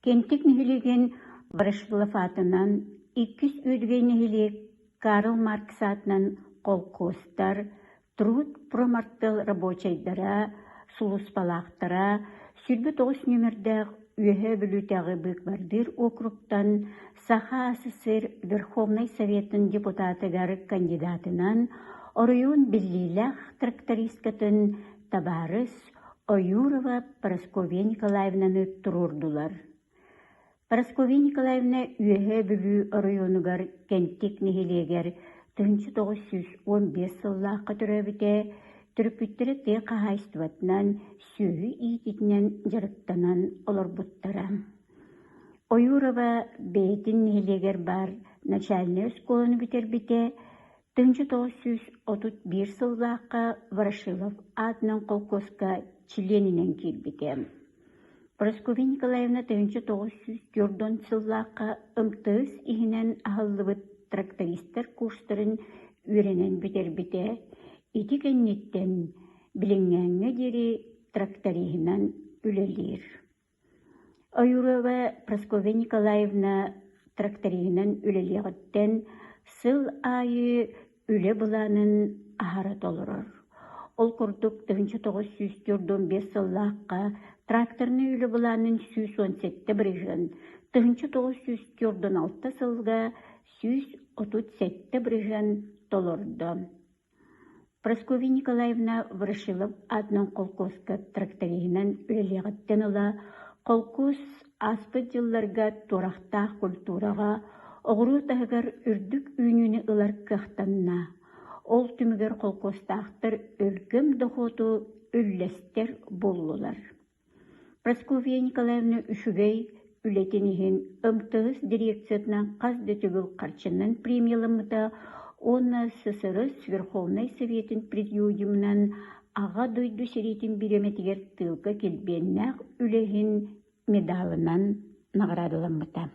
Кентик нихилиген Барышылов атынан 200 өдгей нихилик Карл Маркс атынан колкостар, труд промарттыл рабочайдара, сулуспалақтара, сүрбі 9 нөмірдәг үйе бүлітәғі бұқбардыр округтан Саха СССР Верховный Советын депутатыгар кандидатынан Орыюн Биллилях трактористкатын Табарыс Оюрова Парасковья Николаевнаны турурдулар. Парасковья Николаевна үйе бүлі орыюнугар кенттик нехилегер 1915 сыллаққа түрәбіте түріпіттері те қағайстыватынан сүйі иететінен жарықтанан олар бұттара. Оюрова бейтін нехилегер бар начальный школаны бітербіте 1931 сыллаққа Ворошилов атынан колкоска членінен келбіте. Парасковья Николаевна 1904 сыллаққа ымтыз ихінен ағылыбыт трактористер курстарын үйренен бітербіте, ити кеннеттен біліңгәңе дері тракторихынан үлелер. Оюрова Парасковья Николаевна тракторихынан үлелеғіттен сыл айы үле бұланын ағарат олырыр. Ол күрдік 1945 сыллаққа тракторны үле бұланын 117 брижын, 1946 сылға 137 брижын толырды. Парасковья Николаевна Ворошилов атынан колкоска тракторихынан үлелеғіттен ұла колкос аспыт жылларға турақтақ культураға оғыру тағығар үрдік үйнүні ылар кақтанна. Ол түмігер колкостақтыр өлкім доходу үллестер болулар. Парасковья Николаевна үшігей үлетенігін ымтығыз дирекциятынан қазды түгіл қарчынын премиялымыда оны СССР Верховный Советин президиумынан аға дойду серетін биреметігер тылға келбеннәқ үлеген медалынан нағырадылымыда.